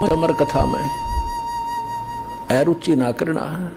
अमर कथा में अरुचि ना करना है।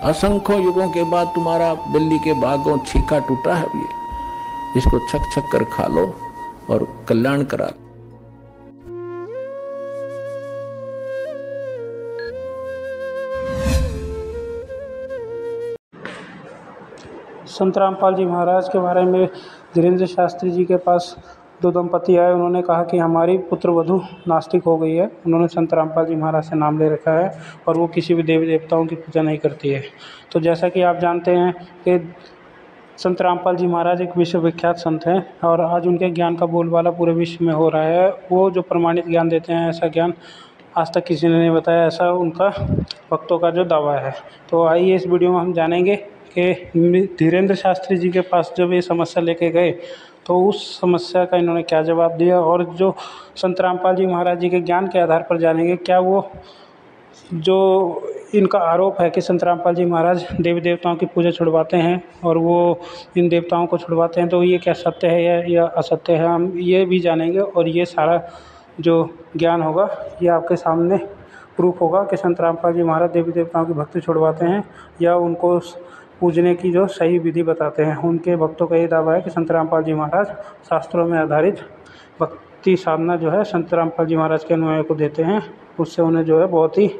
असंख्य युगों के बाद तुम्हारा बिल्ली के बागों छीका टूटा है, ये इसको छक छक कर खा लो और कल्याण करा। संत रामपाल जी महाराज के बारे में धीरेन्द्र शास्त्री जी के पास दो दंपति आए। उन्होंने कहा कि हमारी पुत्र वधू नास्तिक हो गई है। उन्होंने संत रामपाल जी महाराज से नाम ले रखा है और वो किसी भी देवी देवताओं की पूजा नहीं करती है। तो जैसा कि आप जानते हैं कि संत रामपाल जी महाराज एक विश्व विख्यात संत हैं और आज उनके ज्ञान का बोलबाला पूरे विश्व में हो रहा है। वो जो प्रमाणित ज्ञान देते हैं, ऐसा ज्ञान आज तक किसी ने नहीं बताया, ऐसा उनका भक्तों का जो दावा है। तो आइए इस वीडियो में हम जानेंगे कि धीरेन्द्र शास्त्री जी के पास जब ये समस्या लेके गए तो उस समस्या का इन्होंने क्या जवाब दिया, और जो संत रामपाल जी महाराज जी के ज्ञान के आधार पर जानेंगे क्या वो जो इनका आरोप है कि संत रामपाल जी महाराज देवी देवताओं की पूजा छुड़वाते हैं और वो इन देवताओं को छुड़वाते हैं, तो ये क्या सत्य है या असत्य है, हम ये भी जानेंगे। और ये सारा जो ज्ञान होगा ये आपके सामने प्रूफ होगा कि संत रामपाल जी महाराज देवी देवताओं की भक्ति छुड़वाते हैं या उनको पूजने की जो सही विधि बताते हैं। उनके भक्तों का ये दावा है कि संत रामपाल जी महाराज शास्त्रों में आधारित भक्ति साधना जो है संत रामपाल जी महाराज के अनुयायियों को देते हैं, उससे उन्हें जो है बहुत ही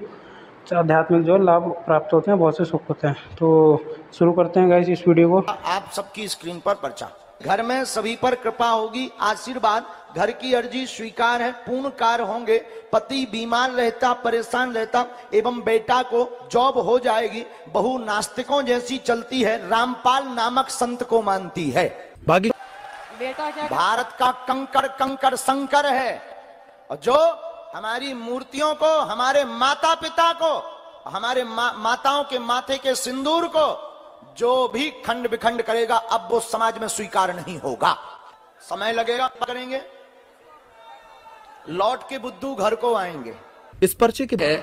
आध्यात्मिक जो लाभ प्राप्त होते हैं, बहुत से सुख होते हैं। तो शुरू करते हैं गाइस इस वीडियो को। आप सबकी स्क्रीन पर पर्चा, घर में सभी पर कृपा होगी, आशीर्वाद, घर की अर्जी स्वीकार है, पूर्ण कार्य होंगे, पति बीमार रहता, परेशान रहता एवं बेटा को जॉब हो जाएगी, बहू नास्तिकों जैसी चलती है, रामपाल नामक संत को मानती है। बाकी बेटा क्या भारत का कंकड़ कंकड़ शंकर है, और जो हमारी मूर्तियों को, हमारे माता पिता को, हमारे माताओं के माथे के सिंदूर को जो भी खंड विखंड करेगा अब वो समाज में स्वीकार नहीं होगा। समय लगेगा, करेंगे, लौट के बुद्धू घर को आएंगे। इस पर्चे के है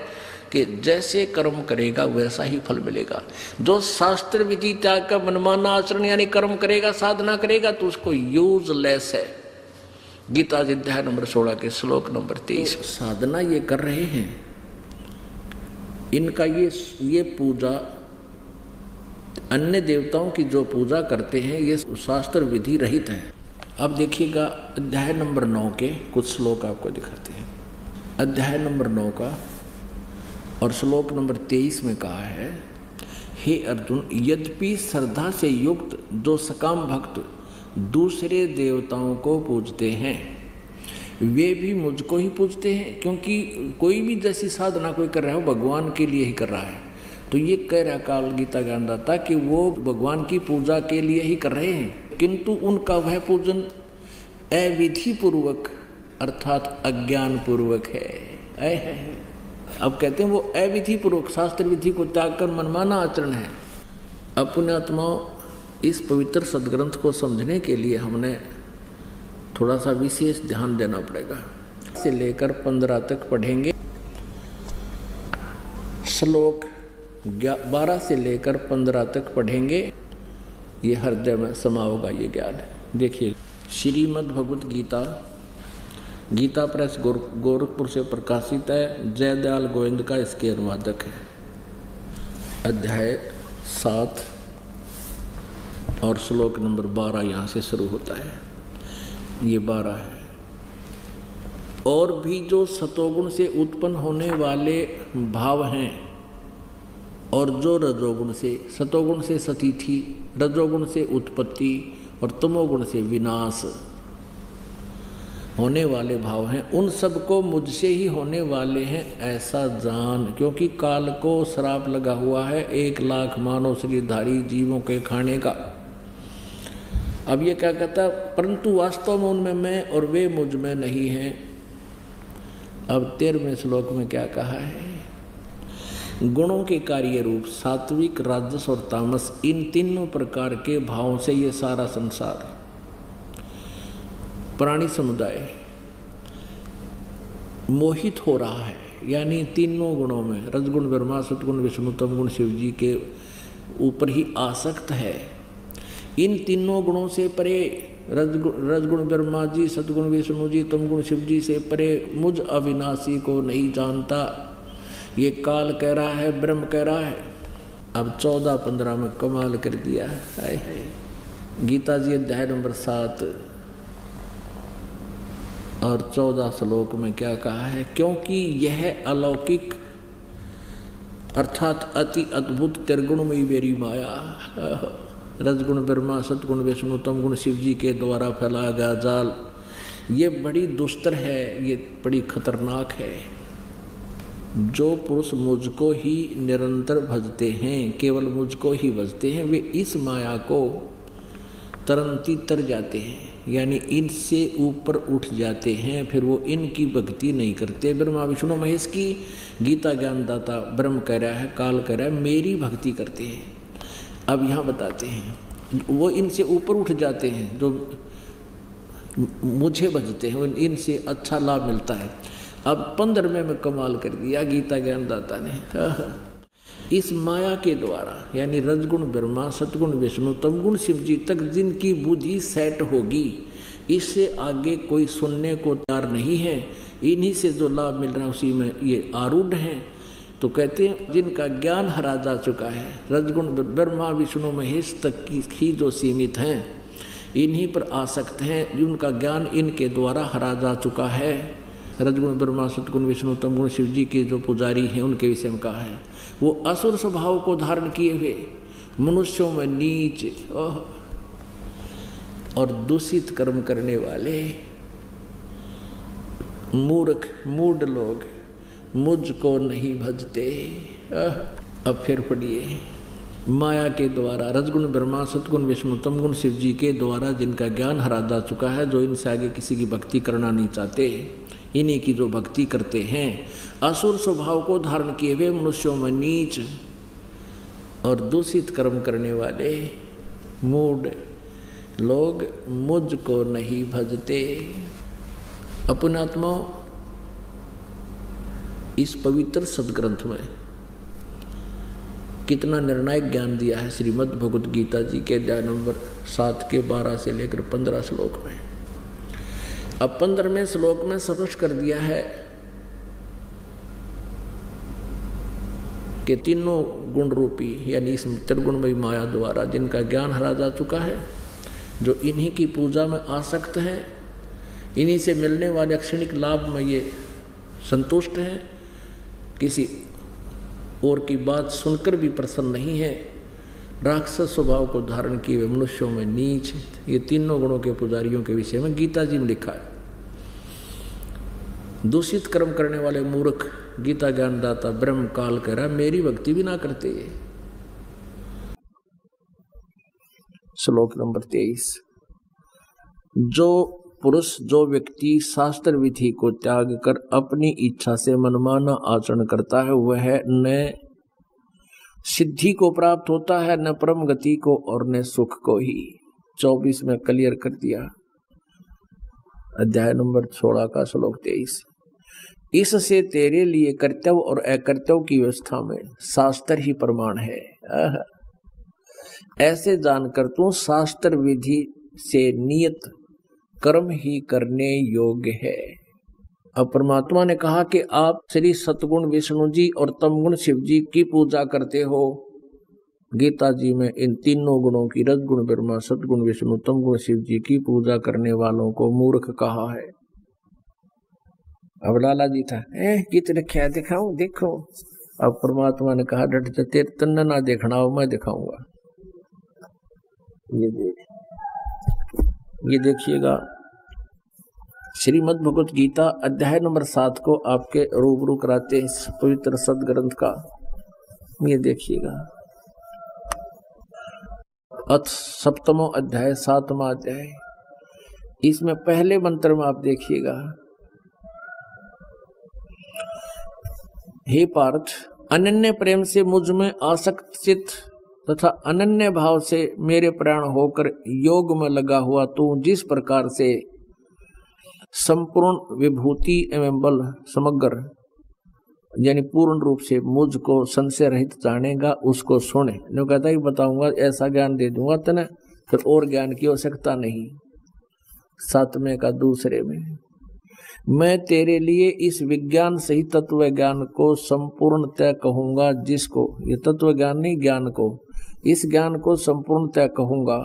कि जैसे कर्म करेगा वैसा ही फल मिलेगा। जो शास्त्र विधि त्याग का मनमाना आचरण यानी कर्म करेगा, साधना करेगा, तो उसको यूजलेस है। गीता अध्याय नंबर 16 के श्लोक नंबर 23। साधना ये कर रहे हैं, इनका ये पूजा, अन्य देवताओं की जो पूजा करते हैं, ये शास्त्र विधि रहित है। अब देखिएगा अध्याय नंबर 9 के कुछ श्लोक आपको दिखाते हैं। अध्याय नंबर 9 का और श्लोक नंबर 23 में कहा है, हे अर्जुन, यद्यपि श्रद्धा से युक्त जो सकाम भक्त दूसरे देवताओं को पूजते हैं वे भी मुझको ही पूजते हैं, क्योंकि कोई भी जैसी साधना कोई कर रहा है वो भगवान के लिए ही कर रहा है। तो ये कह रहा काल गीता ज्ञानदाता कि वो भगवान की पूजा के लिए ही कर रहे हैं, किंतु उनका वह पूजन अविधि पूर्वक अर्थात अज्ञान पूर्वक है। अब कहते हैं वो अविधि पूर्वक शास्त्र विधि को त्याग कर मनमाना आचरण है। अपने आत्माओं, इस पवित्र सदग्रंथ को समझने के लिए हमने थोड़ा सा विशेष ध्यान देना पड़ेगा। से लेकर 15 तक पढ़ेंगे। श्लोक 12 से लेकर 15 तक पढ़ेंगे। ये हृदय में समा होगा ये ज्ञान है। देखिए, श्रीमद् भगवत गीता, गीता प्रेस गोरखपुर से प्रकाशित है। जयदयाल गोविंद का इसके अनुवादक है। अध्याय 7 और श्लोक नंबर 12 यहाँ से शुरू होता है। ये 12 है। और भी जो सतोगुण से उत्पन्न होने वाले भाव हैं और जो रजोगुण से, सतोगुण से सतीथि, रजोगुण से उत्पत्ति और तमोगुण से विनाश होने वाले भाव हैं, उन सबको मुझसे ही होने वाले हैं ऐसा जान, क्योंकि काल को श्राप लगा हुआ है 1 लाख मानव शरीरधारी जीवों के खाने का। अब ये क्या कहता है, परंतु वास्तव में उनमें मैं और वे मुझ में नहीं हैं। अब 13वें श्लोक में क्या कहा है, गुणों के कार्य रूप सात्विक, राजस और तामस, इन तीनों प्रकार के भावों से ये सारा संसार, प्राणी समुदाय मोहित हो रहा है। यानी तीनों गुणों में, रजगुण ब्रह्मा, सतगुण विष्णु, तमगुण शिव जी के ऊपर ही आसक्त है। इन तीनों गुणों से परे रजगुण ब्रह्मा जी, सतगुण विष्णु जी, तमगुण शिव जी से परे मुझ अविनाशी को नहीं जानता। ये काल कह रहा है, ब्रह्म कह रहा है। अब 14-15 में कमाल कर दिया है। गीता जी अध्याय नंबर 7 और 14 श्लोक में क्या कहा है? क्योंकि यह अलौकिक अर्थात अति अद्भुत त्रिगुणमयी मेरी माया, रजगुण ब्रह्मा, सतगुण विष्णु, तमगुण शिव जी के द्वारा फैलाया गया जाल, ये बड़ी दुस्तर है, ये बड़ी खतरनाक है। जो पुरुष मुझको ही निरंतर भजते हैं, केवल मुझको ही भजते हैं, वे इस माया को तरंती तर जाते हैं, यानी इनसे ऊपर उठ जाते हैं। फिर वो इनकी भक्ति नहीं करते। ब्रह्मा विष्णु महेश की गीता ज्ञानदाता ब्रह्म कह रहा है, काल कह रहा है, मेरी भक्ति करते हैं। अब यहाँ बताते हैं वो इनसे ऊपर उठ जाते हैं, जो मुझे भजते हैं, इनसे अच्छा लाभ मिलता है। अब 15वें में कमाल कर दिया गीता ज्ञानदाता ने। इस माया के द्वारा, यानी रजगुण ब्रह्मा, सतगुण विष्णु, तमगुण शिव जी तक जिनकी बुद्धि सेट होगी, इससे आगे कोई सुनने को तैयार नहीं है। इन्हीं से जो लाभ मिल रहा है उसी में ये आरूढ़ हैं। तो कहते हैं जिनका ज्ञान हरा जा चुका है, रजगुण ब्रह्मा विष्णु महेश तक की जो सीमित हैं, इन्हीं पर आसक्त हैं। जिनका ज्ञान इनके द्वारा हरा जा चुका है, रजगुण ब्रह्मा, सतगुण विष्णु, तमगुण शिव जी के जो पुजारी हैं, उनके विषय में कहा है। वो असुर स्वभाव को धारण किए हुए मनुष्यों में नीच और दूषित कर्म करने वाले मूर्ख मूढ़ लोग मुझको नहीं भजते। अब फिर पढ़िए, माया के द्वारा रजगुण ब्रह्मा, सतगुण विष्णु, तमगुण शिव जी के द्वारा जिनका ज्ञान हरा जा चुका है, जो इनसे आगे किसी की भक्ति करना नहीं चाहते, इन्हीं की जो भक्ति करते हैं, असुर स्वभाव को धारण किए हुए मनुष्यों में नीच और दूषित कर्म करने वाले मूढ़ लोग मुझको नहीं भजते। अपनात्मा इस पवित्र सदग्रंथ में कितना निर्णायक ज्ञान दिया है श्रीमद् भगवद गीता जी के अध्याय नंबर 7 के 12 से लेकर 15 श्लोक में। अब 15वें श्लोक में स्पष्ट कर दिया है कि तीनों गुण रूपी, यानी इस त्रिगुणमयी माया द्वारा जिनका ज्ञान हरा जा चुका है, जो इन्हीं की पूजा में आसक्त हैं, इन्हीं से मिलने वाले क्षणिक लाभ में ये संतुष्ट हैं, किसी और की बात सुनकर भी प्रसन्न नहीं है, राक्षस स्वभाव को धारण किए हुए मनुष्यों में नीच, ये तीनों गुणों के पुजारियों के विषय में गीता जी में लिखा है। दूषित कर्म करने वाले मूर्ख, गीता ज्ञानदाता ब्रह्म काल कह रहा, मेरी भक्ति भी ना करते। श्लोक नंबर 23, जो पुरुष, जो व्यक्ति शास्त्र विधि को त्याग कर अपनी इच्छा से मनमाना आचरण करता है, वह न सिद्धि को प्राप्त होता है, न परम गति को और न सुख को ही। 24 में क्लियर कर दिया, अध्याय नंबर 16 का श्लोक 23। इससे तेरे लिए कर्तव्य और अकर्तव्य की व्यवस्था में शास्त्र ही प्रमाण है। ऐसे जानकर तू शास्त्र विधि से नियत कर्म ही करने योग्य है। अब परमात्मा ने कहा कि आप श्री सतगुण विष्णु जी और तमगुण शिव जी की पूजा करते हो। गीता जी में इन तीनों गुणों की, रजगुण ब्रह्मा, सतगुण विष्णु, तमगुण शिव जी की पूजा करने वालों को मूर्ख कहा है। अब लाला जी था, कितने क्या दिखाऊं, देखो। अब परमात्मा ने कहा, डट जा, तेरे तन्ना ना देखना हो, मैं दिखाऊंगा। ये देखिएगा श्रीमद् भगवत गीता अध्याय नंबर 7 को आपके रूबरू कराते हैं इस पवित्र सदग्रंथ का। ये देखिएगा, अथ 7वां अध्याय 7वां अध्याय, इसमें पहले मंत्र में आप देखिएगा, हे पार्थ, अनन्य प्रेम से मुझ में आसक्त चित्त तथा अनन्य भाव से मेरे प्राण होकर योग में लगा हुआ तू जिस प्रकार से संपूर्ण विभूति एवं बल समग्र, यानी पूर्ण रूप से मुझको संशय रहित जानेगा, उसको सुने। जो कहता है बताऊंगा, ऐसा ज्ञान दे दूंगा तने, फिर और ज्ञान की आवश्यकता नहीं। 7वें का दूसरे में, मैं तेरे लिए इस विज्ञान सहित तत्व ज्ञान को संपूर्णतः कहूंगा, जिसको, ये तत्व ज्ञान नहीं, ज्ञान को, इस ज्ञान को संपूर्णतः कहूंगा,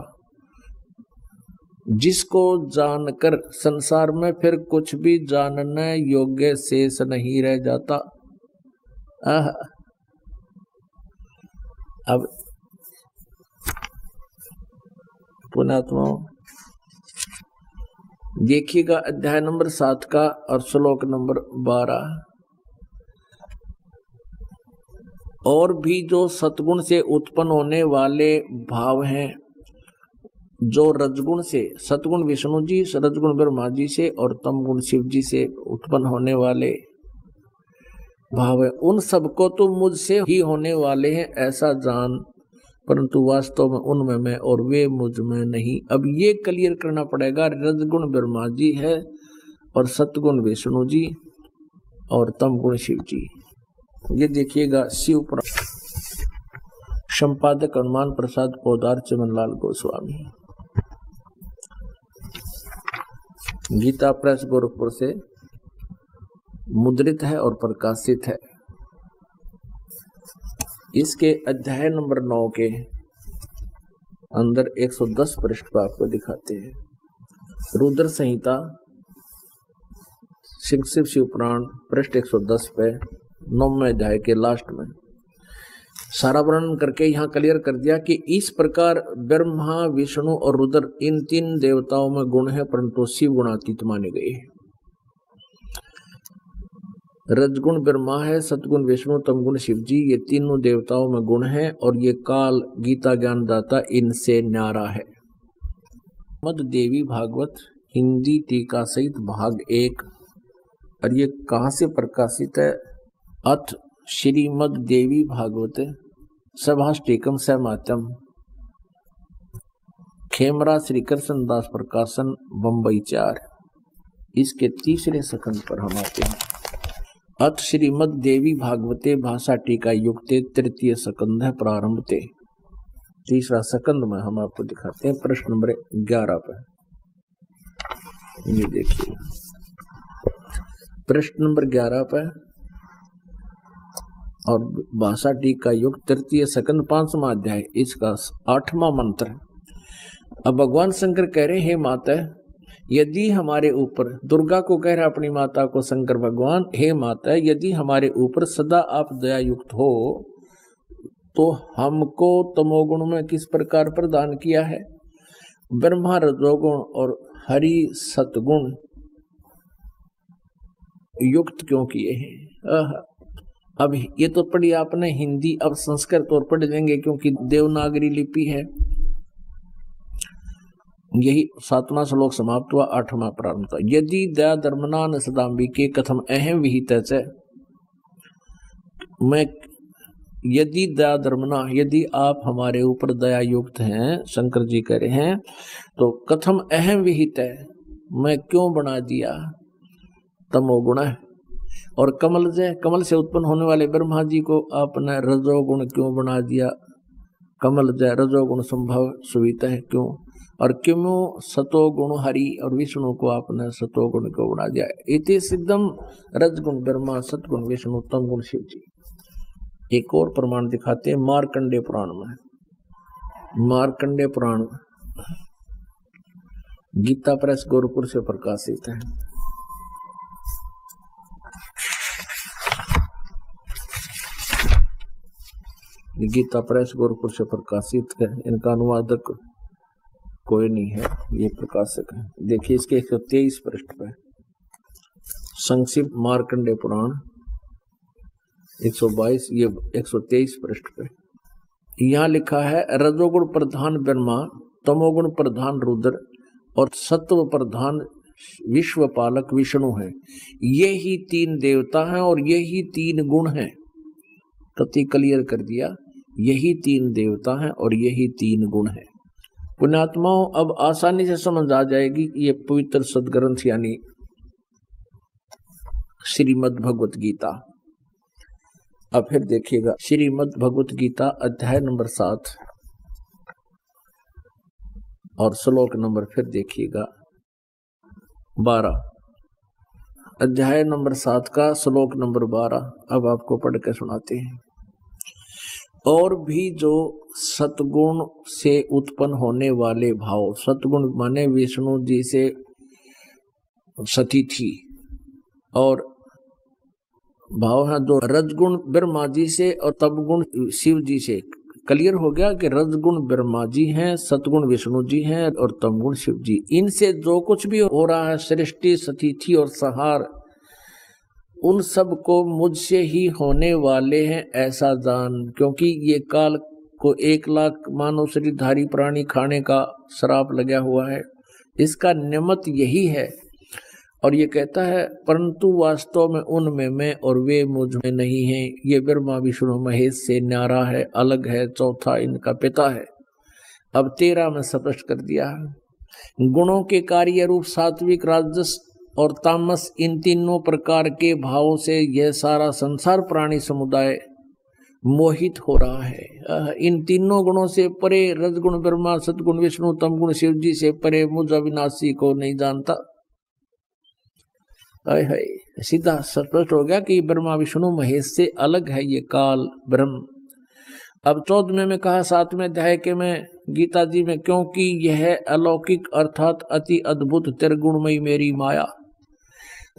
जिसको जानकर संसार में फिर कुछ भी जानने योग्य शेष नहीं रह जाता। अब पुणात्मा देखिएगा अध्याय नंबर 7 का और श्लोक नंबर 12। और भी जो सतगुण से उत्पन्न होने वाले भाव हैं, जो रजगुण से, सतगुण विष्णु जी, रजगुण ब्रह्मा जी से और तमगुण शिव जी से उत्पन्न होने वाले भाव है, उन सबको तो मुझसे ही होने वाले हैं ऐसा जान, परंतु वास्तव में उनमें मैं और वे मुझ में नहीं। अब ये क्लियर करना पड़ेगा, रजगुण ब्रह्मा जी है और सतगुण विष्णु जी और तमगुण शिव जी। ये देखिएगा शिव पुराण, संपादक हनुमान प्रसाद पोदार, चमनलाल गोस्वामी, गीता प्रेस गोरखपुर से मुद्रित है और प्रकाशित है। इसके अध्याय नंबर 9 के अंदर 110 पृष्ठ पर आपको दिखाते हैं। रुद्र संहिता शिव शिव पुराण पृष्ठ 110 पे 9वें अध्याय के लास्ट में सारा वर्णन करके यहाँ क्लियर कर दिया कि इस प्रकार ब्रह्मा, विष्णु और रुद्र इन 3 देवताओं में गुण है, परंतु शिव गुणातीत माने गए हैं। रजगुण ब्रह्मा है, सतगुण विष्णु, तमगुण शिव जी, ये तीनों देवताओं में गुण है और ये काल गीता ज्ञान दाता इनसे न्यारा है। मद देवी भागवत हिंदी टीका सहित भाग 1, और ये कहाँ से प्रकाशित है? अथ श्रीमद देवी भागवत सभाष्टिकम सहमात्यम, खेमरा श्री कृष्ण दास प्रकाशन, बंबई 4। इसके तीसरे सकंद पर हम आते हैं। अथ श्रीमद देवी भागवते भाषा टीका युक्ते तृतीय सकंद है प्रारंभते। तीसरा सकंद में हम आपको दिखाते हैं प्रश्न नंबर 11 पर। ये देखिए प्रश्न नंबर 11 पर, और भाषा टीका युक्त तृतीय सकंद 5वां अध्याय, इसका 8वां मंत्र। अब भगवान शंकर कह रहे हैं, माता यदि हमारे ऊपर, दुर्गा को कह रहा अपनी माता को शंकर भगवान, हे माता यदि हमारे ऊपर सदा आप दया युक्त हो तो हमको तमोगुण में किस प्रकार प्रदान किया है? ब्रह्मा रजोगुण और हरि सतगुण युक्त क्यों किए हैं? अब ये तो पढ़ी आपने हिंदी, अब संस्कृत और पढ़ लेंगे क्योंकि देवनागरी लिपि है। यही 7वां श्लोक समाप्त हुआ, 8वां प्रारंभ था। यदि दया धर्मना न सदाम्बिके कथम अहम विहित है, मैं यदि दया धर्मना, यदि आप हमारे ऊपर दया युक्त हैं, शंकर जी कह रहे हैं, तो कथम अहम विहित है, मैं क्यों बना दिया तमोगुण है। और कमल से उत्पन्न होने वाले ब्रह्मा जी को आपने रजोगुण क्यों बना दिया? कमल जय रजोगुण संभव सुविता है क्यों? और क्यों सतोगुण हरि और विष्णु को आपने सतोगुण को बना दिया? इति सिद्धम रजगुण ब्रह्मा, सतगुण विष्णु, तमगुण शिव जी। एक और प्रमाण दिखाते हैं मार्कंडेय पुराण में। मार्कंडेय पुराण गीता प्रेस गोरखपुर से प्रकाशित है। गीता प्रेस गोरखपुर से प्रकाशित है। इनका अनुवादक कोई नहीं है, ये प्रकाशक है। देखिए इसके 123 पृष्ठ पे संक्षिप्त मार्कंडेय पुराण 122, ये 123 पृष्ठ पे यहाँ लिखा है, रजोगुण प्रधान ब्रह्मा, तमोगुण प्रधान रुद्र और सत्व प्रधान विश्वपालक विष्णु है। ये ही 3 देवता हैं और यही 3 गुण हैं। कति क्लियर कर दिया, यही 3 देवता हैं और यही 3 गुण हैं। पुण्यात्माओं, अब आसानी से समझ आ जाएगी ये पवित्र सदग्रंथ यानी श्रीमद् भगवत गीता। अब फिर देखिएगा श्रीमद् भगवत गीता अध्याय नंबर 7 और श्लोक नंबर फिर देखिएगा 12, अध्याय नंबर 7 का श्लोक नंबर 12 अब आपको पढ़ के सुनाते हैं। और भी जो सतगुण से उत्पन्न होने वाले भाव, सतगुण माने विष्णु जी से सतिथि, और भाव है जो रजगुण ब्रह्मा जी से और तपगुण शिव जी से। क्लियर हो गया कि रजगुण ब्रह्मा जी हैं, सतगुण विष्णु जी हैं और तमगुण शिव जी। इनसे जो कुछ भी हो रहा है सृष्टि, सतिथि और संहार, उन सब को मुझसे ही होने वाले हैं ऐसा जान। क्योंकि ये काल को 1 लाख मानव शरीरधारी प्राणी खाने का श्राप लगा हुआ है, इसका निमित्त यही है। और ये कहता है परंतु वास्तव में उनमें मैं और वे मुझ में नहीं हैं। ये ब्रह्मा विष्णु महेश से न्यारा है, अलग है, चौथा इनका पिता है। अब 13 में स्पष्ट कर दिया है। गुणों के कार्य रूप सात्विक, राजस और तामस, इन तीनों प्रकार के भावों से यह सारा संसार प्राणी समुदाय मोहित हो रहा है। इन तीनों गुणों से परे रजगुण ब्रह्मा, सतगुण विष्णु, तमगुण शिव जी से परे मुझ अविनाशी को नहीं जानता। सीधा स्पष्ट हो गया कि ब्रह्मा विष्णु महेश से अलग है ये काल ब्रह्म। अब 14वें में कहा 7वें अध्याय के में गीता जी में, क्योंकि यह अलौकिक अर्थात अति अद्भुत त्रिगुणमयी मेरी माया,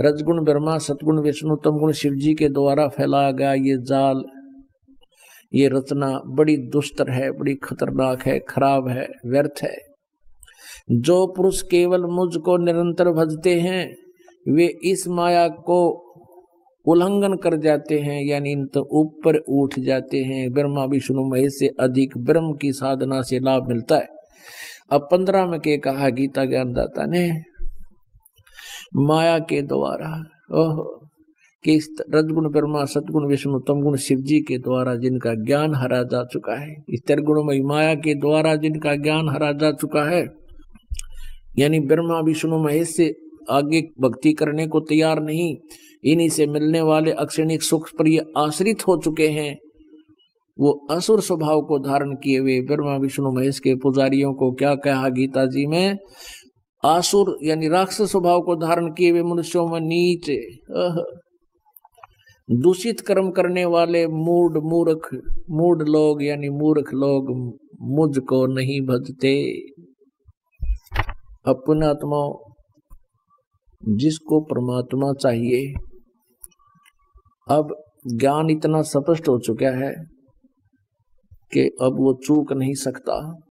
रजगुण ब्रह्मा, सतगुण विष्णु, तमगुण शिव जी के द्वारा फैलाया गया ये जाल, ये रचना बड़ी दुष्टर है, बड़ी खतरनाक है, खराब है, व्यर्थ है। जो पुरुष केवल मुझको निरंतर भजते हैं वे इस माया को उल्लंघन कर जाते हैं, यानी इन तो ऊपर उठ जाते हैं। ब्रह्मा विष्णु महेश से अधिक ब्रह्म की साधना से लाभ मिलता है। अब 15 में के कहा गीता ज्ञानदाता ने, माया के द्वारा कि रजगुण ब्रह्मा, सतगुण विष्णु, तमगुण शिव जी के द्वारा जिनका ज्ञान हरा जा चुका है, इस त्रिगुणमयी माया के द्वारा जिनका ज्ञान हरा जा चुका है, यानी ब्रह्मा विष्णु महेश से आगे भक्ति करने को तैयार नहीं, इन्हीं से मिलने वाले अक्षणिक सुख पर ये आश्रित हो चुके हैं। वो असुर स्वभाव को धारण किए हुए ब्रह्मा विष्णु महेश के पुजारियों को क्या कहा गीता जी में, आसुर यानी राक्षस स्वभाव को धारण किए हुए मनुष्यों में नीच, दूषित कर्म करने वाले मूढ़ लोग यानी मूर्ख लोग मुझको नहीं भजते। अपना आत्मा जिसको परमात्मा चाहिए, अब ज्ञान इतना स्पष्ट हो चुका है कि अब वो चूक नहीं सकता।